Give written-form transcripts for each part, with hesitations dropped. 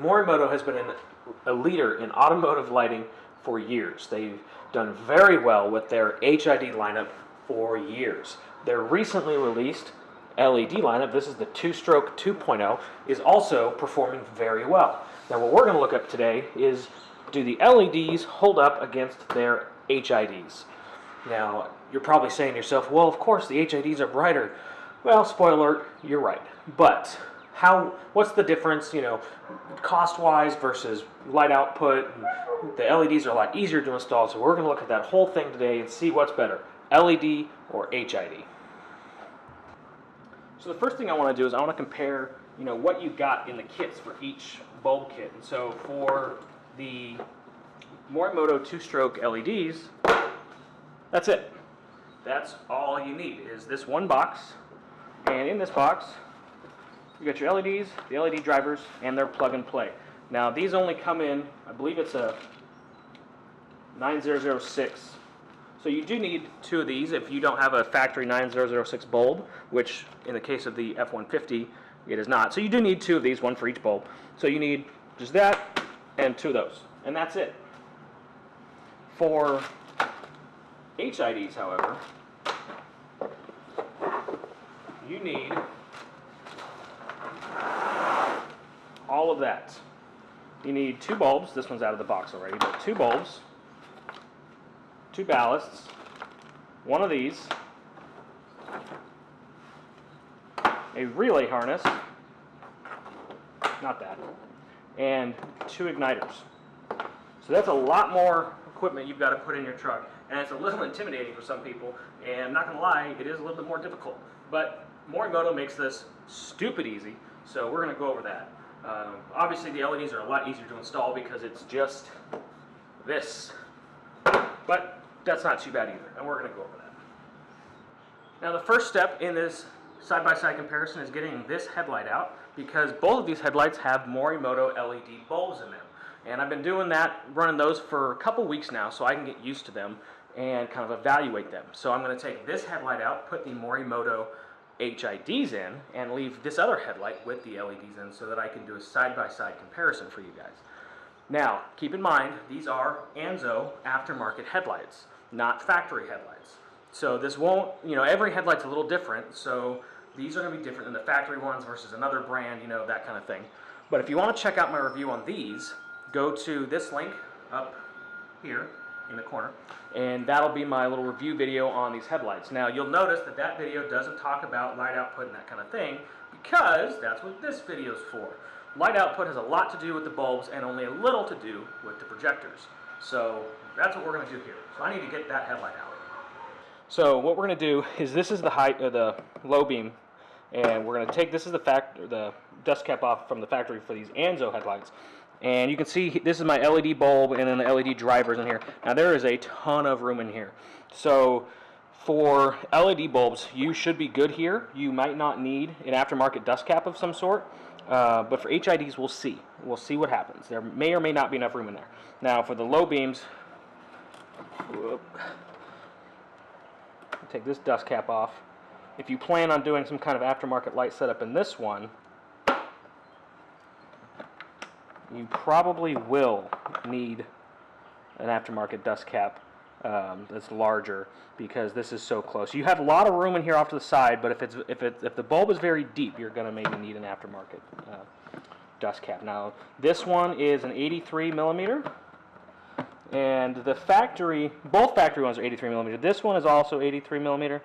Morimoto has been a leader in automotive lighting for years. They've done very well with their HID lineup for years. Their recently released LED lineup, this is the two-stroke 2.0, is also performing very well. Now what we're going to look at today is, do the LEDs hold up against their HIDs? Now you're probably saying to yourself, well, of course the HIDs are brighter. Well, spoiler alert, you're right. But what's the difference, cost-wise versus light output? The LEDs are a lot easier to install, so we're going to look at that whole thing today and see what's better, LED or HID. So the first thing I want to do is I want to compare, what you got in the kits for each bulb kit. And so for the Morimoto two-stroke LEDs, that's it. That's all you need is this one box, and in this box you got your LEDs, the LED drivers, and their plug and play. Now these only come in, I believe it's a 9006. So you do need two of these if you don't have a factory 9006 bulb, which in the case of the F-150 it is not. So you do need two of these, one for each bulb. So you need just that and two of those, and that's it. For HIDs, however, you need all of that. You need two bulbs. This one's out of the box already, but two bulbs, two ballasts, one of these, a relay harness, not that, and two igniters. So that's a lot more equipment you've got to put in your truck, and it's a little intimidating for some people, and I'm not going to lie, it is a little bit more difficult. But Morimoto makes this stupid easy, so we're going to go over that. Obviously the LEDs are a lot easier to install because it's just this, but that's not too bad either, and we're going to go over that. Now the first step in this side-by-side comparison is getting this headlight out, because both of these headlights have Morimoto LED bulbs in them. And I've been doing that, running those for a couple weeks now, so I can get used to them and kind of evaluate them. So I'm going to take this headlight out, put the Morimoto HIDs in, and leave this other headlight with the LEDs in so that I can do a side-by-side comparison for you guys. Now, keep in mind, these are Anzo aftermarket headlights, not factory headlights. So this won't, every headlight's a little different, so these are going to be different than the factory ones versus another brand, that kind of thing. But if you want to check out my review on these, go to this link up here in the corner, and that'll be my little review video on these headlights. Now you'll notice that that video doesn't talk about light output and that kind of thing, because that's what this video is for. Light output has a lot to do with the bulbs and only a little to do with the projectors. So that's what we're going to do here. So I need to get that headlight out. So what we're going to do is, this is the height of the low beam, and we're going to take, this is the dust cap off from the factory for these Anzo headlights. And you can see this is my LED bulb and then the LED drivers in here. Now there is a ton of room in here. So for LED bulbs, you should be good here. You might not need an aftermarket dust cap of some sort. But for HIDs, we'll see. We'll see what happens. There may or may not be enough room in there. Now for the low beams, take this dust cap off. If you plan on doing some kind of aftermarket light setup in this one, you probably will need an aftermarket dust cap that's larger, because this is so close. You have a lot of room in here off to the side, but if the bulb is very deep, you're going to maybe need an aftermarket dust cap. Now this one is an 83 millimeter, and the both factory ones are 83 millimeter. This one is also 83 millimeter.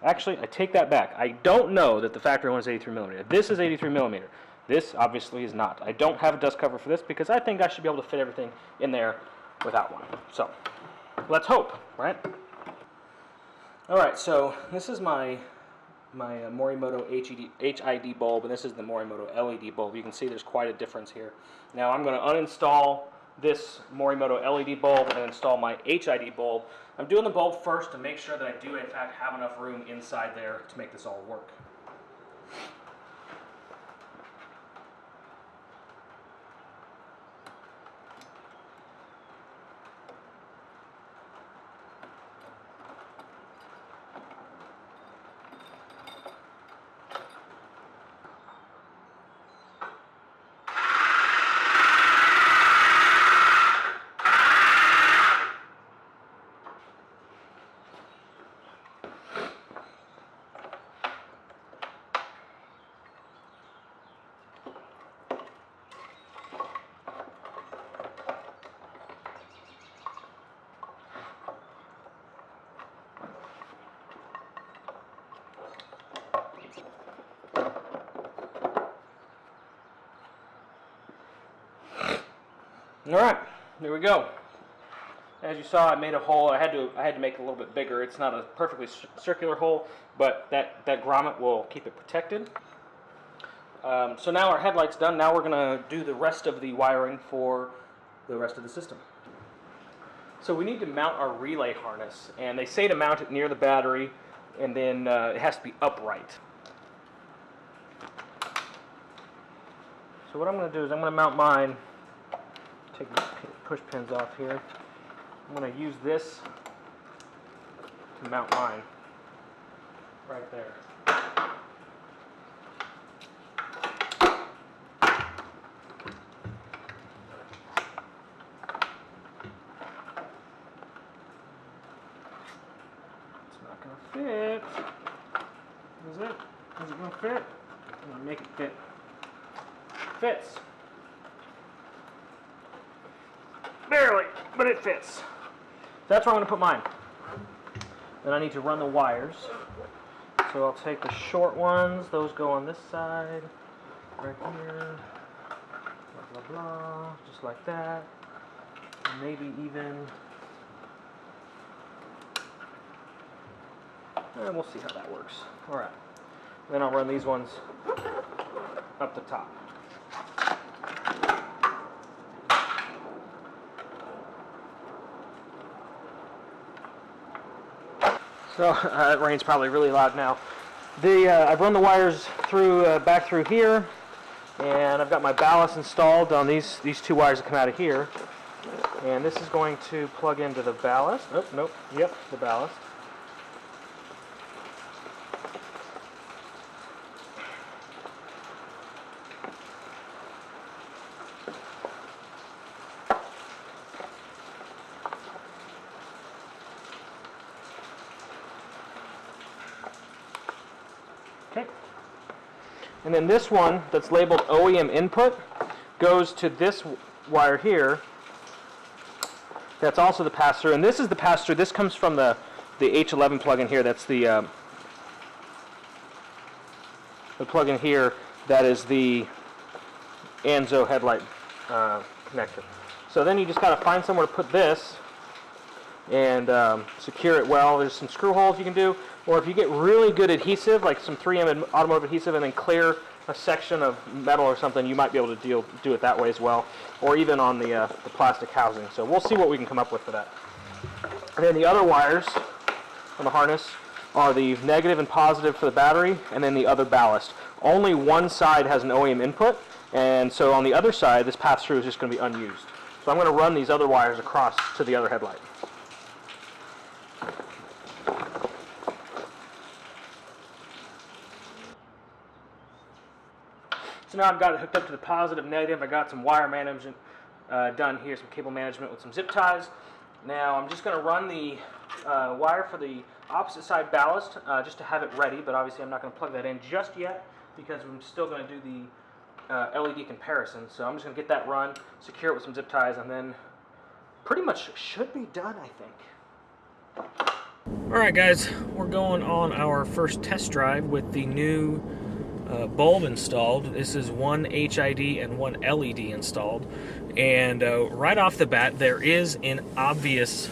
Actually, I take that back. I don't know that the factory one is 83 millimeter. This is 83 millimeter. This obviously is not. I don't have a dust cover for this because I think I should be able to fit everything in there without one. So let's hope, right? Alright, so this is my Morimoto HID bulb, and this is the Morimoto LED bulb. You can see there's quite a difference here. Now I'm going to uninstall this Morimoto LED bulb and install my HID bulb. I'm doing the bulb first to make sure that I do in fact have enough room inside there to make this all work. All right, there we go. As you saw, I made a hole. I had to make it a little bit bigger. It's not a perfectly circular hole, but that grommet will keep it protected. So now our headlight's done. Now we're going to do the rest of the wiring for the rest of the system. So we need to mount our relay harness, and they say to mount it near the battery, and then it has to be upright. So what I'm going to do is I'm going to mount mine. Take these push pins off here. I'm going to use this to mount mine right there. It's not going to fit. Is it? Is it going to fit? I'm going to make it fit. Fits. Barely, but it fits. That's where I'm going to put mine. Then I need to run the wires. So I'll take the short ones. Those go on this side, right here. Blah, blah, blah. Just like that. Maybe even... and we'll see how that works. Alright. Then I'll run these ones up the top. So that rain's probably really loud now. I've run the wires through back through here, and I've got my ballast installed on these two wires that come out of here. And this is going to plug into the ballast. Oh, nope. Yep, the ballast. Okay. And then this one that's labeled OEM input goes to this wire here. That's also the pass-through. And this is the pass-through. This comes from the H11 plug-in here. That's the plug-in here. That is the Anzo headlight connector. So then you just got to find somewhere to put this and secure it well. There's some screw holes you can do, or if you get really good adhesive, like some 3M automotive adhesive, and then clear a section of metal or something, you might be able to do it that way as well, or even on the plastic housing. So we'll see what we can come up with for that. And then the other wires on the harness are the negative and positive for the battery, and then the other ballast. Only one side has an OEM input, and so on the other side, this pass-through is just going to be unused. So I'm going to run these other wires across to the other headlight. So now I've got it hooked up to the positive, negative. I got some wire management done here, some cable management with some zip ties. Now I'm just going to run the wire for the opposite side ballast just to have it ready, but obviously I'm not going to plug that in just yet because I'm still going to do the LED comparison. So I'm just going to get that run, secure it with some zip ties, and then pretty much should be done, I think. Alright guys, we're going on our first test drive with the new bulb installed. This is one HID and one LED installed, and right off the bat there is an obvious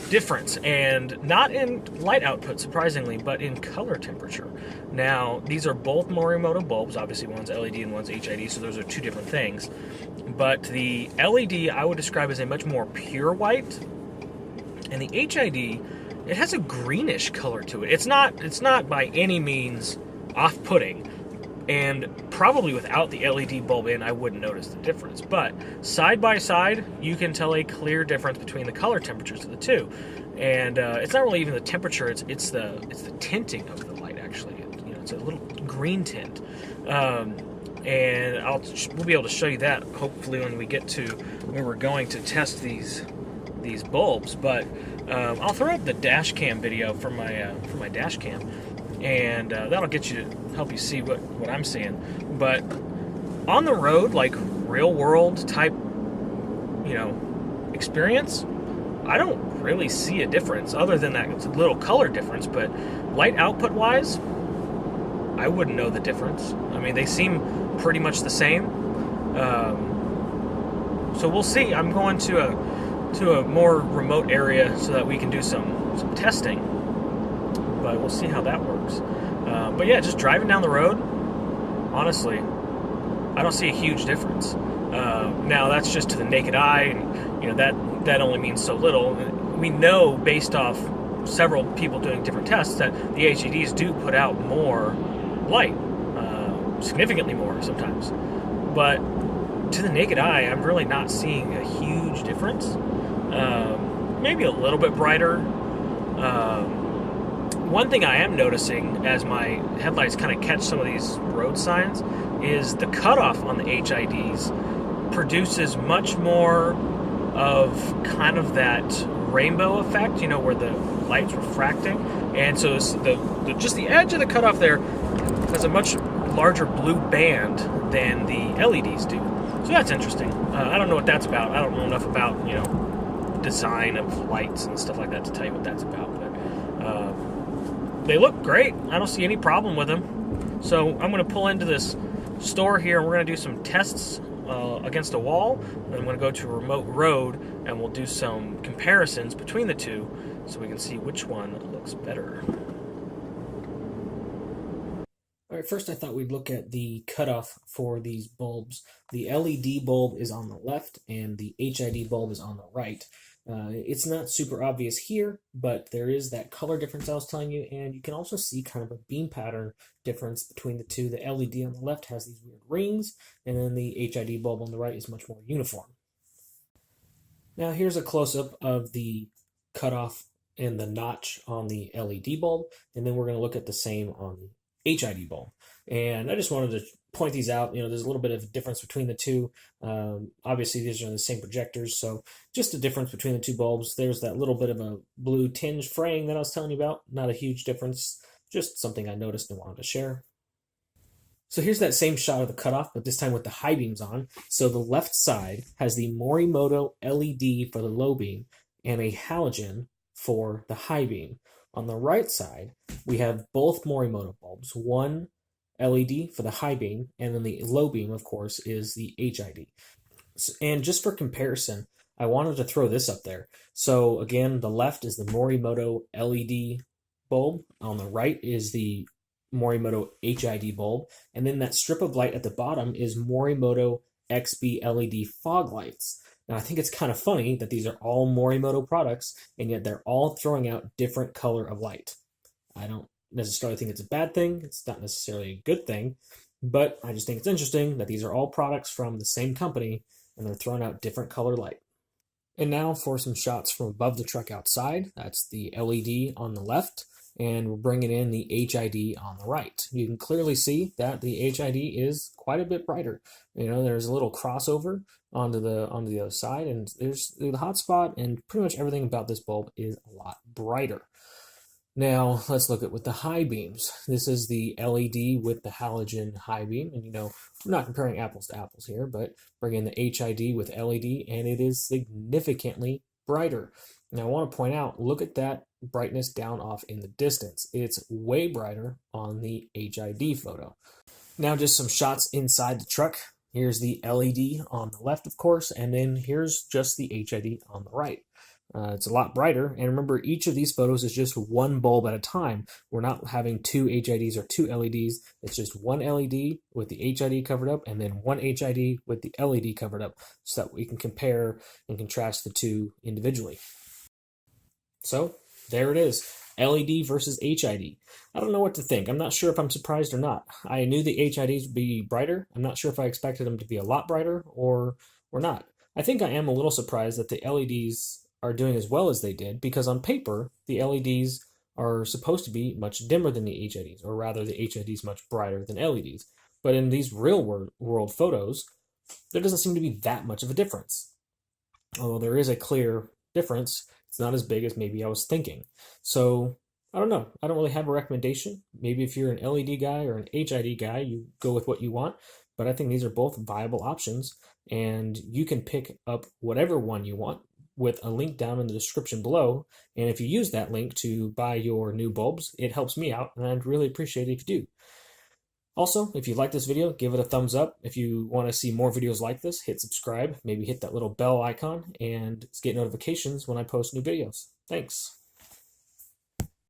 difference, and not in light output surprisingly, but in color temperature. Now these are both Morimoto bulbs, obviously one's LED and one's HID, so those are two different things, but the LED I would describe as a much more pure white, and the HID, it has a greenish color to it. It's not by any means off-putting, and probably without the LED bulb in I wouldn't notice the difference, but side by side you can tell a clear difference between the color temperatures of the two. And it's not really even the temperature, it's the tinting of the light actually. It's a little green tint, and we'll be able to show you that hopefully when we get to where we're going to test these bulbs. But I'll throw up the dash cam video from my dash cam, and that'll help you see what I'm seeing. But on the road, like real world type, experience, I don't really see a difference other than that little color difference. But light output wise, I wouldn't know the difference. I mean, they seem pretty much the same. So we'll see. I'm going to a more remote area so that we can do some testing. But we'll see how that works. But yeah, just driving down the road, honestly, I don't see a huge difference. Now that's just to the naked eye, and that only means so little. We know based off several people doing different tests that the HDs do put out more light, significantly more sometimes. But to the naked eye, I'm really not seeing a huge difference. Maybe a little bit brighter. One thing I am noticing as my headlights kind of catch some of these road signs is the cutoff on the HIDs produces much more of kind of that rainbow effect, where the light's refracting. And so just the edge of the cutoff there has a much larger blue band than the LEDs do. So that's interesting. I don't know what that's about. I don't know enough about, design of lights and stuff like that to tell you what that's about. But they look great. I don't see any problem with them. So I'm going to pull into this store here, and we're going to do some tests against a wall. And I'm going to go to a remote road, and we'll do some comparisons between the two so we can see which one looks better. All right, first I thought we'd look at the cutoff for these bulbs. The LED bulb is on the left, and the HID bulb is on the right. It's not super obvious here, but there is that color difference I was telling you, and you can also see kind of a beam pattern difference between the two. The LED on the left has these weird rings, and then the HID bulb on the right is much more uniform. Now here's a close-up of the cutoff and the notch on the LED bulb, and then we're going to look at the same on the HID bulb. And I just wanted to point these out. There's a little bit of difference between the two. Obviously, these are the same projectors, so just a difference between the two bulbs. There's that little bit of a blue tinge fraying that I was telling you about. Not a huge difference, just something I noticed and wanted to share. So here's that same shot of the cutoff, but this time with the high beams on. So the left side has the Morimoto LED for the low beam and a halogen for the high beam. On the right side, we have both Morimoto bulbs, one LED for the high beam, and then the low beam, of course, is the HID. And just for comparison, I wanted to throw this up there. So again, the left is the Morimoto LED bulb. On the right is the Morimoto HID bulb. And then that strip of light at the bottom is Morimoto XB LED fog lights. Now, I think it's kind of funny that these are all Morimoto products, and yet they're all throwing out different color of light. I don't necessarily think it's a bad thing. It's not necessarily a good thing, but I just think it's interesting that these are all products from the same company, and they're throwing out different color light. And now for some shots from above the truck outside. That's the LED on the left, and we're bringing in the HID on the right. You can clearly see that the HID is quite a bit brighter. There's a little crossover onto the other side, and there's the hot spot, and pretty much everything about this bulb is a lot brighter. Now let's look at with the high beams. This is the LED with the halogen high beam, and I'm not comparing apples to apples here, but bring in the HID with LED, and it is significantly brighter. Now I want to point out, look at that brightness down off in the distance. It's way brighter on the HID photo. Now just some shots inside the truck. Here's the LED on the left, of course, and then here's just the HID on the right. It's a lot brighter, and remember, each of these photos is just one bulb at a time. We're not having two HIDs or two LEDs. It's just one LED with the HID covered up, and then one HID with the LED covered up, so that we can compare and contrast the two individually. So there it is, LED versus HID. I don't know what to think. I'm not sure if I'm surprised or not. I knew the HIDs would be brighter. I'm not sure if I expected them to be a lot brighter or not. I think I am a little surprised that the LEDs are doing as well as they did, because on paper, the LEDs are supposed to be much dimmer than the HIDs, or rather the HIDs much brighter than LEDs. But in these real world photos, there doesn't seem to be that much of a difference. Although there is a clear difference, it's not as big as maybe I was thinking. So I don't know. I don't really have a recommendation. Maybe if you're an LED guy or an HID guy, you go with what you want. But I think these are both viable options, and you can pick up whatever one you want with a link down in the description below. And if you use that link to buy your new bulbs, it helps me out, and I'd really appreciate it if you do. Also, if you like this video, give it a thumbs up. If you want to see more videos like this, hit subscribe, maybe hit that little bell icon, and get notifications when I post new videos. Thanks.